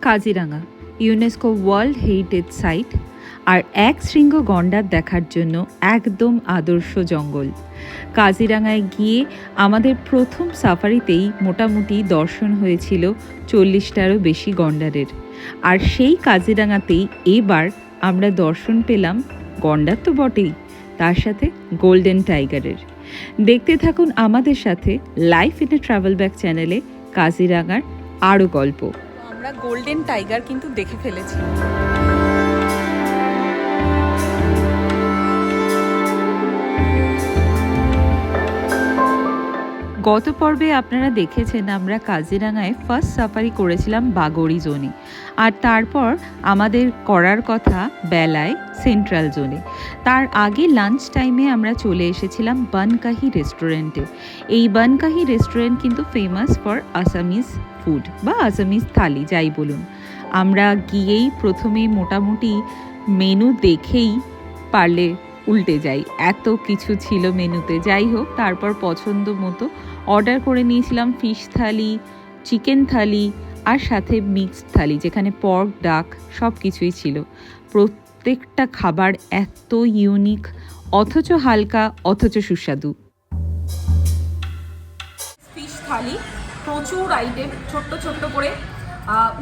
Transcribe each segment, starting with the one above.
Kaziranga UNESCO world heritage site আর এক শৃঙ্গ গন্ডার দেখার জন্য একদম আদর্শ জঙ্গল। কাজিরাঙায় গিয়ে আমাদের প্রথম সাফারিতেই মোটামুটি দর্শন হয়েছিল 40টারও বেশি গন্ডারের। আর সেই কাজিরাঙাতেই এবার আমরা দর্শন পেলাম গন্ডার তো বটেই, তার সাথে গোল্ডেন টাইগারের। দেখতে থাকুন আমাদের সাথে life in a travel back চ্যানেলে কাজিরাঙার আরও গল্প। আমরা গোল্ডেন টাইগার কিন্তু দেখে ফেলেছি। গত পর্বে আপনারা দেখেছেন আমরা কাজিরাঙায় ফার্স্ট সাফারি করেছিলাম বাগড়ি জোনে, আর তারপর আমাদের করার কথা বেলায় সেন্ট্রাল জোনে। তার আগে লাঞ্চ টাইমে আমরা চলে এসেছিলাম বনকাহি রেস্টুরেন্টে। এই বনকাহি রেস্টুরেন্ট কিন্তু ফেমাস ফর আসামিজ ফুড বা আসামিজ থালি যাই বলুন। আমরা গিয়েই প্রথমে মোটামুটি মেনু দেখেই পারলে উল্টে যাই, এত কিছু ছিল মেনুতে। যাই হোক, তারপর পছন্দ মতো অর্ডার করে নিয়েছিলাম ফিশ থালি, চিকেন থালি আর সাথে মিক্সড থালি, যেখানে পর্ক, ডাক সব কিছুই ছিল। প্রত্যেকটা খাবার এত ইউনিক, অথচ হালকা, অথচ সুস্বাদু। ফিশ থালি, প্রচুর আইটেম, ছোট্ট ছোট্ট করে।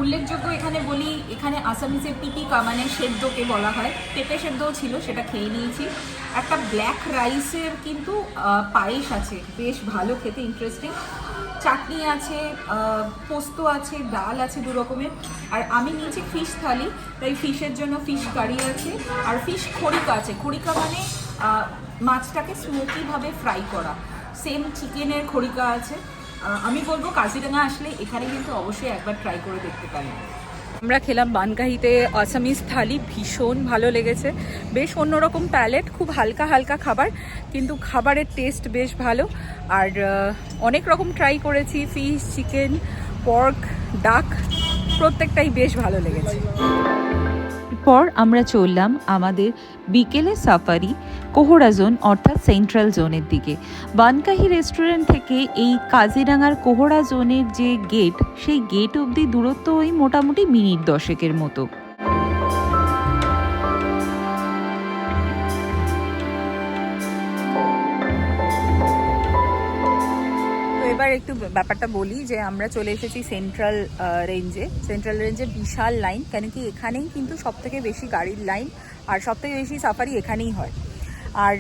উল্লেখযোগ্য এখানে বলি, এখানে আসামিসের পিটিকা মানে সেদ্ধকে বলা হয়, পেঁপে সেদ্ধও ছিল, সেটা খেয়ে নিয়েছি। একটা ব্ল্যাক রাইসের কিন্তু পায়েস আছে, বেশ ভালো খেতে, ইন্টারেস্টিং। চাটনি আছে, পোস্ত আছে, ডাল আছে 2 রকমের। আর আমি নিয়েছি ফিশ থালি, তাই ফিশের জন্য ফিশ কারি আছে, আর ফিশ খড়িকা আছে। খড়িকা মানে মাছটাকে স্মোকিভাবে ফ্রাই করা। সেম চিকেনের খড়িকা আছে। আমি বলবো কাজিরাঙা আসলে এখানে কিন্তু অবশ্যই একবার ট্রাই করে দেখতে পারেন। আমরা খেলাম বানকাহিতে আসামিজ থালি, ভীষণ ভালো লেগেছে। বেশ অন্যরকম প্যালেট, খুব হালকা হালকা খাবার, কিন্তু খাবারের টেস্ট বেশ ভালো। আর অনেক রকম ট্রাই করেছি, ফিশ, চিকেন, পর্ক, ডাক, প্রত্যেকটাই বেশ ভালো লেগেছে। পর আমরা চললাম আমাদের বিকেলে সাফারি কোহড়া জোন অর্থাৎ সেন্ট্রাল জোনের দিকে। বনকাহি রেস্টুরেন্ট থেকে এই কাজিরাঙার কোহড়া জোনের যে গেট, সেই গেট অবধি দূরত্ব ওই মোটামুটি মিনিট 10 মতো। এবার একটু ব্যাপারটা বলি যে আমরা চলে এসেছি সেন্ট্রাল রেঞ্জে বিশাল লাইন, কেন কি এখানেই কিন্তু সব থেকে বেশি গাড়ির লাইন, আর সব থেকে বেশি সাফারি এখানেই হয়। আর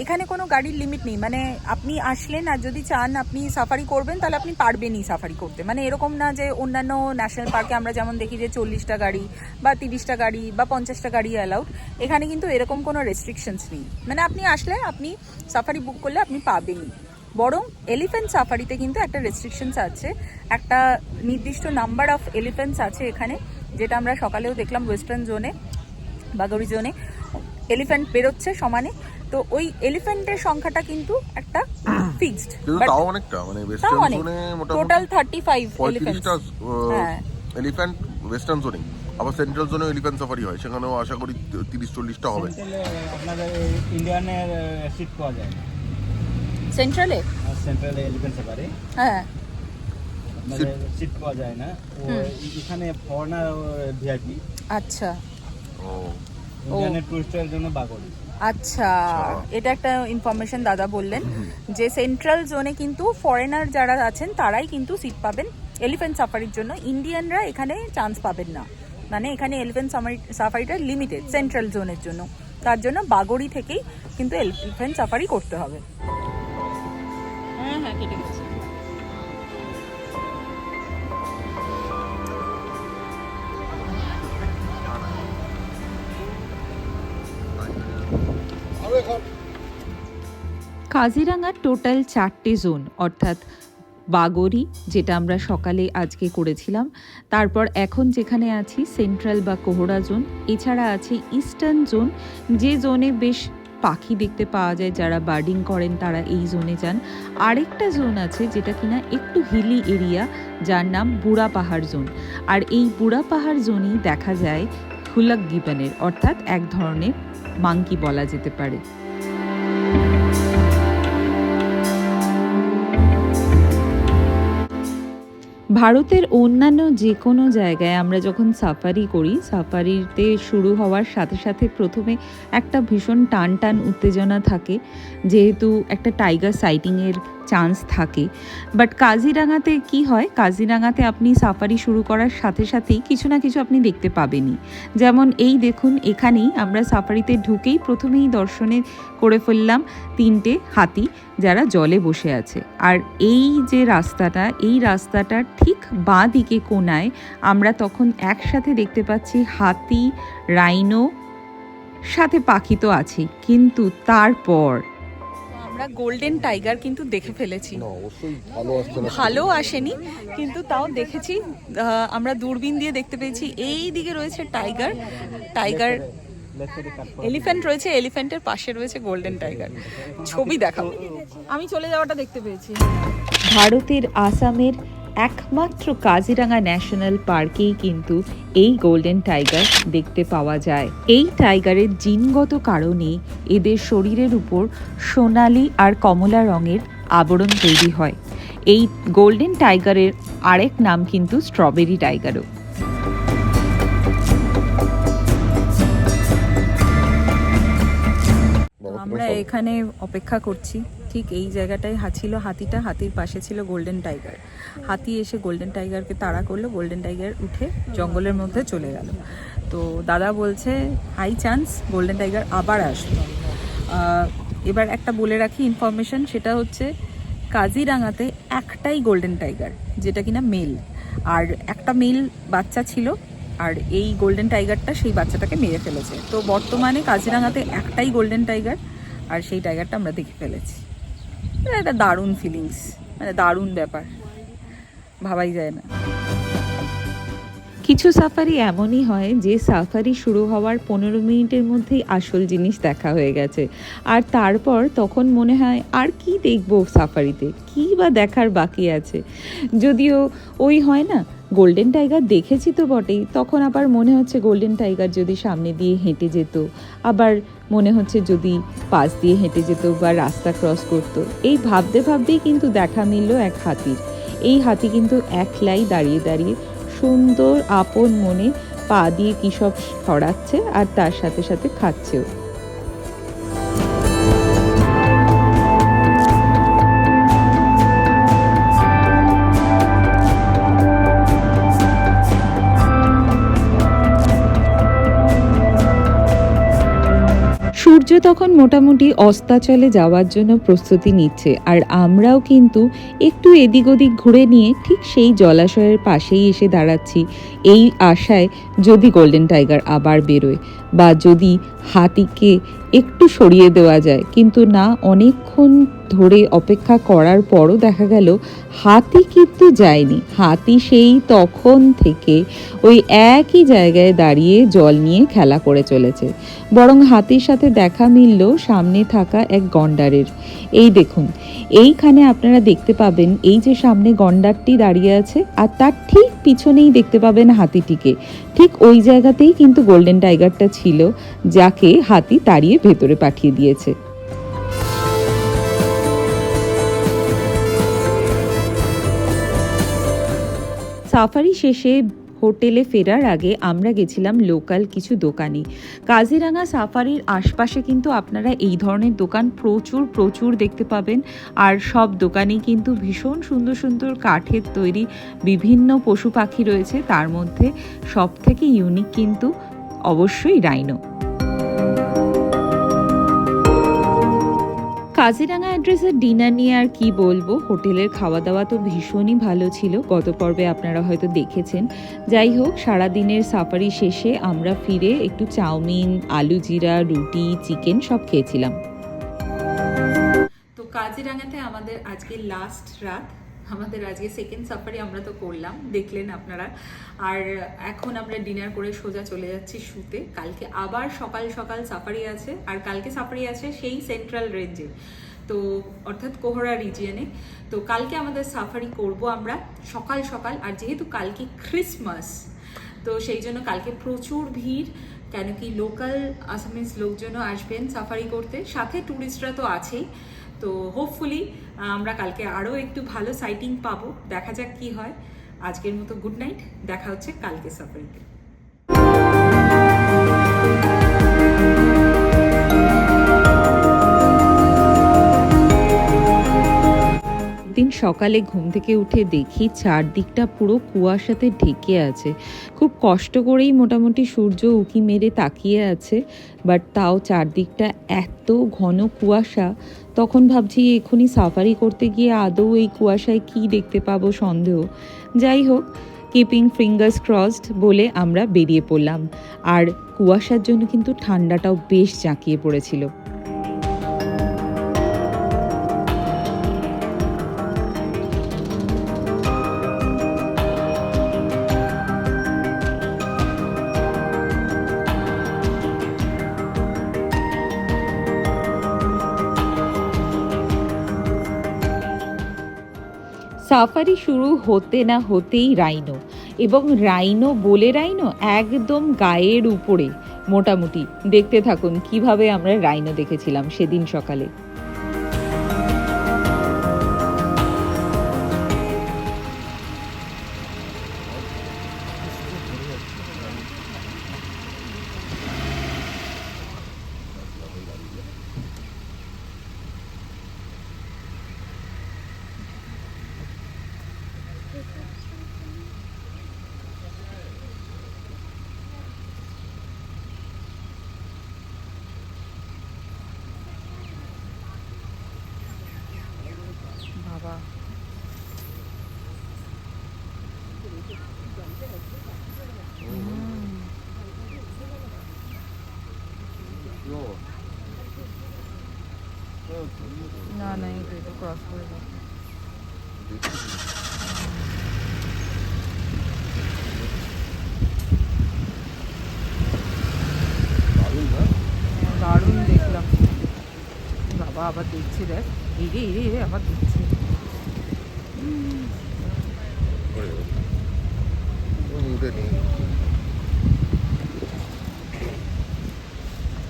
এখানে কোনো গাড়ির লিমিট নেই, মানে আপনি আসলেন আর যদি চান আপনি সাফারি করবেন তাহলে আপনি পারবেনই সাফারি করতে। মানে এরকম না যে অন্যান্য ন্যাশনাল পার্কে আমরা যেমন দেখি যে 40টা গাড়ি বা 30টা গাড়ি বা 50টা গাড়ি অ্যালাউড, এখানে কিন্তু এরকম কোনো রেস্ট্রিকশনস নেই। মানে আপনি আসলে আপনি সাফারি বুক করলে আপনি পাবেনই। বরং এলিফ্যান্ট সাফারিতে কিন্তু একটা রেস্ট্রিকশনস আছে, একটা নির্দিষ্ট নাম্বার অফ এলিফ্যান্টস আছে এখানে, যেটা আমরা সকালেও দেখলাম ওয়েস্টার্ন জোনে, বাগড়ি জোনে এলিফ্যান্ট বেরোচ্ছে সমানে। তো ওই এলিফ্যান্টের সংখ্যাটা কিন্তু একটা ফিক্সড, তাও অনেকটা, মানে ওয়েস্টার্ন জোনে মোটামুটি টোটাল 35 35টা হ্যাঁ এলিফ্যান্ট ওয়েস্টার্ন জোনে। আবার সেন্ট্রাল জোনে এলিফ্যান্ট সাফারি হয়, সেখানেও আশা করি 30-40টা হবে। আপনাদের ইন্ডিয়ানের সিট পাওয়া যায় সেন্ট্রালে এলিফ্যান্ট সাফারি, হ্যাঁ আপনাদের সিট পাওয়া যায় না। এখানে ফরেনার ভিআইপি। আচ্ছা, ও ইন্ডিয়ানের টুরিস্টের জন্য বাগড়ি। আচ্ছা, এটা একটা ইনফরমেশন দাদা বললেন যে সেন্ট্রাল জোনে কিন্তু ফরেনার যারা আছেন তারাই কিন্তু সিট পাবেন এলিফ্যান্ট সাফারির জন্য, ইন্ডিয়ানরা এখানে চান্স পাবেন না। মানে এখানে এলিফ্যান্ট সাফারিটা লিমিটেড সেন্ট্রাল জোনের জন্য, তার জন্য বাগড়ি থেকেই কিন্তু এলিফ্যান্ট সাফারি করতে হবে। হ্যাঁ হ্যাঁ, কেটে গেছে। কাজিরাঙার টোটাল 4টে জোন, অর্থাৎ বাগড়ি যেটা আমরা সকালে আজকে করেছিলাম, তারপর এখন যেখানে আছি সেন্ট্রাল বা কোহড়া জোন, এছাড়া আছে ইস্টার্ন জোন, যে জোনে বেশ পাখি দেখতে পাওয়া যায়, যারা বার্ডিং করেন তারা এই জোনে যান। আরেকটা জোন আছে যেটা কিনা একটু হিলি এরিয়া, যার নাম বুড়া পাহাড় জোন। আর এই বুড়া পাহাড় জোনেই দেখা যায় হুলাক গিবনের, অর্থাৎ এক ধরনের মাংকি বলা যেতে পারে। ভারতের অন্যান্য যে কোনো জায়গায় আমরা যখন সাফারি করি, সাফারিতে শুরু হওয়ার সাথে সাথে প্রথমে একটা ভীষণ টান টান উত্তেজনা থাকে, যেহেতু একটা টাইগার সাইটিংয়ের চান্স থাকে। বাট কাজিরাঙাতে কি হয়, কাজিরাঙাতে আপনি সাফারি শুরু করার সাথে সাথেই কিছু না কিছু আপনি দেখতে পাবেনই। যেমন এই দেখুন, এখানেই আমরা সাফারিতে ঢুকেই প্রথমেই দর্শনে করে ফেললাম 3টে হাতি যারা জলে বসে আছে। আর এই যে রাস্তাটা, এই রাস্তাটার ঠিক বাঁ দিকে কোনায় আমরা তখন একসাথে দেখতে পাচ্ছি হাতি, রাইনো, সাথে পাখি তো আছেই, কিন্তু তারপর আমরা গোল্ডেন টাইগার কিন্তু দেখে ফেলেছি। অবশ্যই ভালো আসেনি, কিন্তু তাও দেখেছি। আমরা দূরবীন দিয়ে দেখতে পেয়েছি। এই দিকে রয়েছে টাইগার, এলিফ্যান্ট রয়েছে, এলিফ্যান্টের পাশে রয়েছে গোল্ডেন টাইগার। ছবি দেখাবো। আমি চলে যাওয়াটা দেখতে পেয়েছি। ভারতের আসামের একমাত্র কাজিরাঙা ন্যাশনাল পার্কেই কিন্তু এই গোল্ডেন টাইগার দেখতে পাওয়া যায়। এই টাইগারের জিনগত কারণে এদের শরীরের উপর সোনালি আর কমলা রঙের আবরণ তৈরি হয়। এই গোল্ডেন টাইগারের আরেক নাম কিন্তু স্ট্রবেরি টাইগারও। আমরা এখানে অপেক্ষা করছি। ঠিক এই জায়গাটায় ছিল হাতিটা, হাতির পাশে ছিল গোল্ডেন টাইগার। হাতি এসে গোল্ডেন টাইগারকে তাড়া করলো, গোল্ডেন টাইগার উঠে জঙ্গলের মধ্যে চলে গেল। তো দাদা বলছে হাই চান্স গোল্ডেন টাইগার আবার আসবে। এবার একটা বলে রাখি ইনফরমেশন, সেটা হচ্ছে কাজিরাঙাতে একটাই গোল্ডেন টাইগার, যেটা কিনা মেল, আর একটা মেল বাচ্চা ছিল, আর এই গোল্ডেন টাইগারটা সেই বাচ্চাটাকে মেরে ফেলেছে। তো বর্তমানে কাজিরাঙাতে একটাই গোল্ডেন টাইগার, আর সেই টাইগারটা আমরা দেখে ফেলেছি। এটা একটা দারুণ ফিলিংস, মানে দারুণ ব্যাপার, ভাবাই যায় না। কিছু সাফারি এমনই হয় যে সাফারি শুরু হওয়ার 15 মিনিটের মধ্যেই আসল জিনিস দেখা হয়ে গেছে, আর তারপর তখন মনে হয় আর কি দেখবো সাফারিতে, কী বা দেখার বাকি আছে। যদিও ওই হয় না, গোল্ডেন টাইগার দেখেছি তো বটেই, তখন আবার মনে হচ্ছে গোল্ডেন টাইগার যদি সামনে দিয়ে হেঁটে যেত, আবার মনে হচ্ছে যদি পাশ দিয়ে হেঁটে যেত বা রাস্তা ক্রস করতো। এই ভাবতে ভাবতেই কিন্তু দেখা মিলল এক হাতির। এই হাতি কিন্তু একলাই দাঁড়িয়ে দাঁড়িয়ে সুন্দর আপন মনে পা দিয়ে কী সব ছড়াচ্ছে, আর তার সাথে সাথে খাচ্ছেও। সূর্য তখন মোটামুটি অস্তাচলে যাওয়ার জন্য প্রস্তুতি নিচ্ছে, আর আমরাও কিন্তু একটু এদিক ওদিক ঘুরে নিয়ে ঠিক সেই জলাশয়ের পাশেই এসে দাঁড়াচ্ছি, এই আশায় যদি গোল্ডেন টাইগার আবার বেরোয় বা যদি হাতিকে একটু সরিয়ে দেওয়া যায়। কিন্তু না, অনেকক্ষণ ধরে অপেক্ষা করার পরও দেখা গেল হাতি কিন্তু যায়নি। হাতি সেই তখন থেকে ওই একই জায়গায় দাঁড়িয়ে জল নিয়ে খেলা করে চলেছে। বরং হাতির সাথে দেখা মিলল সামনে থাকা এক গন্ডারের। এই দেখুন, এইখানে আপনারা দেখতে পাবেন এই যে সামনে গন্ডারটি দাঁড়িয়ে আছে, আর তার ঠিক পিছনেই দেখতে পাবেন হাতিটিকে। ঠিক ওই জায়গাতেই কিন্তু গোল্ডেন টাইগারটা ছিল, যাকে হাতি তাড়িয়ে ভেতরে পাঠিয়ে দিয়েছে। সাফারি শেষে হোটেলে ফেরার আগে আমরা গেছিলাম লোকাল কিছু দোকানে। কাজিরাঙা সাফারির আশপাশে কিন্তু আপনারা এই ধরনের দোকান প্রচুর দেখতে পাবেন, আর সব দোকানেই কিন্তু ভীষণ সুন্দর সুন্দর কাঠের তৈরি বিভিন্ন পশু পাখি রয়েছে। তার মধ্যে সবথেকে ইউনিক কিন্তু অবশ্যই রাইনো। কাজিরাঙা অ্যাড্রেসের ডিনার নিয়ে আর কি বলবো, হোটেলের খাওয়া দাওয়া তো ভীষণই ভালো ছিল, গত পর্বে আপনারা হয়তো দেখেছেন। যাই হোক, সারাদিনের সাফারি শেষে আমরা ফিরে একটু চাউমিন, আলু জিরা, রুটি, চিকেন সব খেয়েছিলাম। তো কাজিরাঙাতে আমাদের আজকে লাস্ট রাত, আমাদের আজকে সেকেন্ড সাফারি আমরা তো করলাম, দেখলেন আপনারা। আর এখন আমরা ডিনার করে সোজা চলে যাচ্ছি শুতে। কালকে আবার সকাল সকাল সাফারি আছে, আর কালকে সাফারি আছে সেই সেন্ট্রাল রেঞ্জে, তো অর্থাৎ কোহরা রিজিয়নে। তো কালকে আমাদের সাফারি করব আমরা সকাল সকাল, আর যেহেতু কালকে ক্রিসমাস, তো সেই জন্য কালকে প্রচুর ভিড়, কেন কি লোকাল আসামিজ লোকজনও আসবেন সাফারি করতে, সাথে ট্যুরিস্টরা তো আছেই। তো হোপফুলি আমরা কালকে আরও একটু ভালো সাইটিং পাবো, দেখা যাক কি হয়। আজকের মতো গুড নাইট, দেখা হচ্ছে কালকে সাফারিতে। দিন সকালে ঘুম থেকে উঠে দেখি চারদিকটা পুরো কুয়াশাতে ঢেকে আছে। খুব কষ্ট করেই মোটামুটি সূর্য উঁকি মেরে তাকিয়ে আছে, বাট তাও চারদিকটা এত ঘন কুয়াশা। তখন ভাবছি এখনই সাফারি করতে গিয়ে আদৌ এই কুয়াশায় কি দেখতে পাবো সন্দেহ। যাই হোক, কিপিং ফিঙ্গার্স ক্রসড বলে আমরা বেরিয়ে পড়লাম। আর কুয়াশার জন্য কিন্তু ঠান্ডাটাও বেশ জাঁকিয়ে পড়েছিল। সাফারি শুরু হতে না হতেই রাইনো, এবং রাইনো বলে রাইনো একদম গায়ের উপরে। মোটামুটি দেখতে থাকুন কিভাবে আমরা রাইনো দেখেছিলাম সেদিন সকালে। বাবা, না না, এটা ক্রস করে যাবে। দারুণ দেখলাম। বাবা আবার দেখছি, দেখ এরে এরে এরে আবার দেখছি।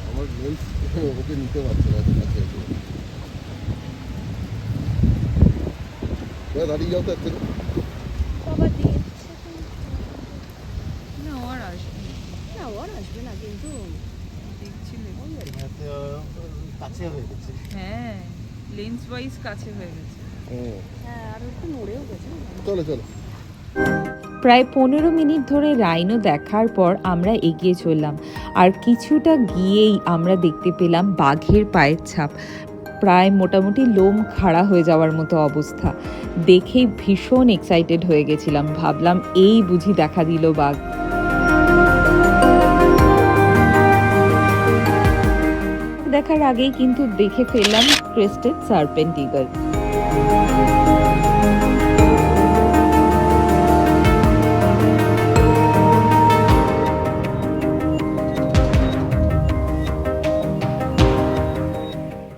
আমার লেন্স ওকে নিতে পারছে না কাছে এসে। দাঁড়িয়ে যাও তো এক থেকে। না ও আর আসবে না, ও আর আসবে না, কিন্তু দেখছিলে? কাছে হয়ে গেছে। হ্যাঁ, লেন্স ওয়াইজ কাছে হয়ে গেছে। হ্যাঁ, আর একটু নড়েও গেছে। চলো চলো। প্রায় 15 মিনিট ধরে রাইনো দেখার পর আমরা এগিয়ে চললাম, আর কিছুটা গিয়েই আমরা দেখতে পেলাম বাঘের পায়ের ছাপ। প্রায় মোটামুটি লোম খাড়া হয়ে যাওয়ার মতো অবস্থা। দেখেই ভীষণ এক্সাইটেড হয়ে গেছিলাম, ভাবলাম এই বুঝি দেখা দিল বাঘ। দেখার আগেই কিন্তু দেখে ফেললাম ক্রেস্টেড সার্পেন্ট ঈগল।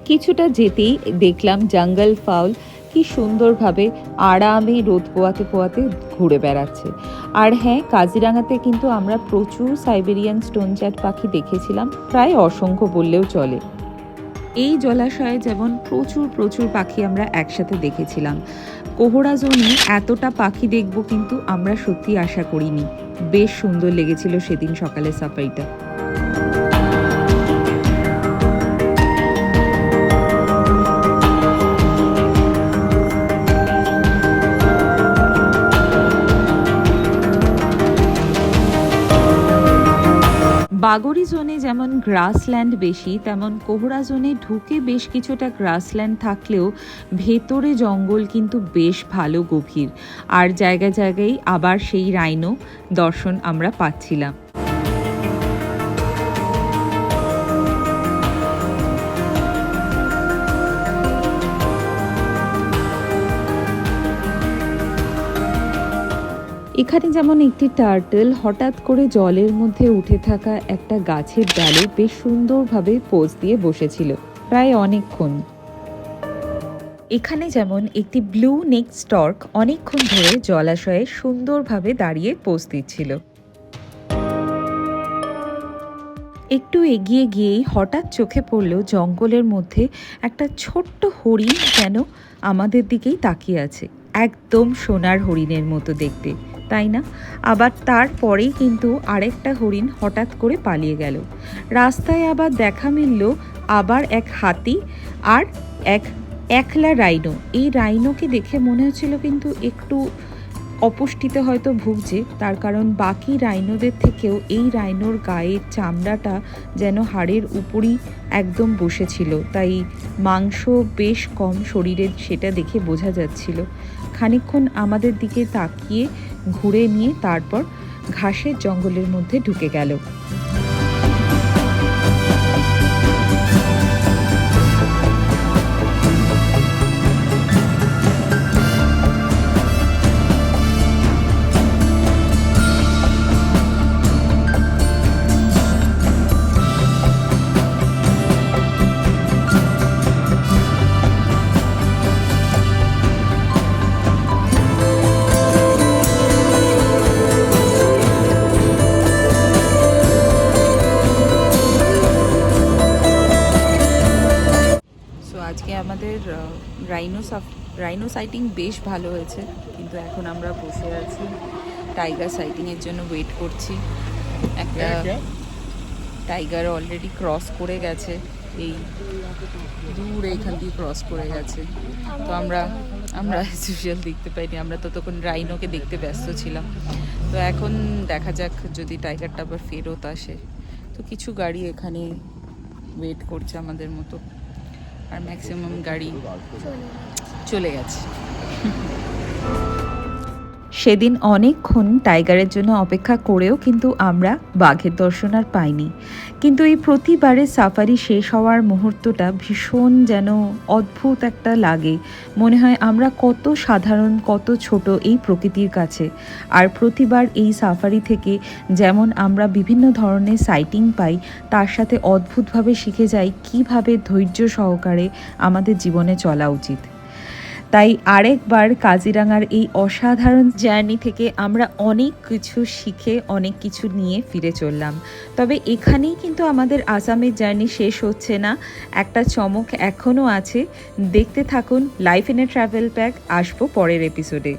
কিছুটা যেতেই দেখলাম জঙ্গল ফাউল কি সুন্দরভাবে আরামে রোদ পোয়াতে পোয়াতে ঘুরে বেড়াচ্ছে। আর হ্যাঁ, কাজিরাঙাতে কিন্তু আমরা প্রচুর সাইবেরিয়ান স্টোনচ্যাট পাখি দেখেছিলাম, প্রায় অসংখ্য বললেও চলে। এই জলাশয়ে যেমন প্রচুর প্রচুর পাখি আমরা একসাথে দেখেছিলাম। কোহরা জোনে এতটা পাখি দেখব কিন্তু আমরা সত্যি আশা করিনি। বেশ সুন্দর লেগেছিল সেদিন সকালে সাফারিটা। বাগরি জোনে যেমন গ্রাসল্যান্ড বেশি, তেমন কোহরা জোনে ঢুকে বেশ কিছুটা গ্রাসল্যান্ড থাকলেও ভেতরে জঙ্গল কিন্তু বেশ ভালো গভীর। আর জায়গায় জায়গায় আবার সেই রাইনো দর্শন আমরা পাচ্ছিলাম। এখানে যেমন একটি টার্টল হঠাৎ করে জলের মধ্যে উঠে থাকা একটা গাছের ডালে বেশ সুন্দরভাবে পোজ দিয়ে বসেছিল প্রায় অনেকক্ষণ। এখানে যেমন একটি ব্লু নেক স্টর্ক অনেকক্ষণ ধরে জলাশয়ে সুন্দরভাবে দাঁড়িয়ে পোজ দিচ্ছিল। একটু এগিয়ে গিয়েই হঠাৎ চোখে পড়ল জঙ্গলের মধ্যে একটা ছোট্ট হরিণ যেন আমাদের দিকেই তাকিয়ে আছে। একদম সোনার হরিণের মতো দেখতে, তাই না? আবার তারপরেই কিন্তু আরেকটা হরিণ হঠাৎ করে পালিয়ে গেল। রাস্তায় আবার দেখা মিলল আবার এক হাতি আর এক একলা রাইনো। এই রাইনোকে দেখে মনে হচ্ছিল কিন্তু একটু অপুষ্টিতে হয়তো ভুগছে, তার কারণ বাকি রাইনোদের থেকেও এই রাইনোর গায়ের চামড়াটা যেন হাড়ের উপরই একদম বসেছিল, তাই মাংস বেশ কম শরীরে, সেটা দেখে বোঝা যাচ্ছিল। খানিকক্ষণ আমাদের দিকে তাকিয়ে ঘুরে নিয়ে তারপর ঘাসের জঙ্গলের মধ্যে ঢুকে গেল। সো আজকে আমাদের রাইনো সাইটিং বেশ ভালো হয়েছে, কিন্তু এখন আমরা বসে আছি টাইগার সাইটিংয়ের জন্য ওয়েট করছি। একটা টাইগার অলরেডি ক্রস করে গেছে, এই দূর এইখান দিয়ে ক্রস করে গেছে। তো আমরা সোশ্যাল দেখতে পাইনি, আমরা ততক্ষণ রাইনোকে দেখতে ব্যস্ত ছিলাম। তো এখন দেখা যাক যদি টাইগারটা আবার ফেরত আসে। তো কিছু গাড়ি এখানে ওয়েট করছে আমাদের মতো, আর ম্যাক্সিমাম গাড়ি চলে গেছে। সেদিন অনেকক্ষণ টাইগারের জন্য অপেক্ষা করেও কিন্তু আমরা বাঘের দর্শন আর পাইনি। কিন্তু এই প্রতিবারের সাফারি শেষ হওয়ার মুহূর্তটা ভীষণ যেন অদ্ভুত একটা লাগে। মনে হয় আমরা কত সাধারণ, কত ছোট এই প্রকৃতির কাছে। আর প্রতিবার এই সাফারি থেকে যেমন আমরা বিভিন্ন ধরনের সাইটিং পাই, তার সাথে অদ্ভুতভাবে শিখে যাই কিভাবে ধৈর্য সহকারে আমাদের জীবনে চলা উচিত। তাই আরেকবার কাজিরাঙার এই অসাধারণ জার্নি থেকে আমরা অনেক কিছু শিখে অনেক কিছু নিয়ে ফিরে চললাম। তবে এখানেই কিন্তু আমাদের আসামের জার্নি শেষ হচ্ছে না, একটা চমক এখনও আছে। দেখতে থাকুন life in a travel pack, আসবো পরের এপিসোডে।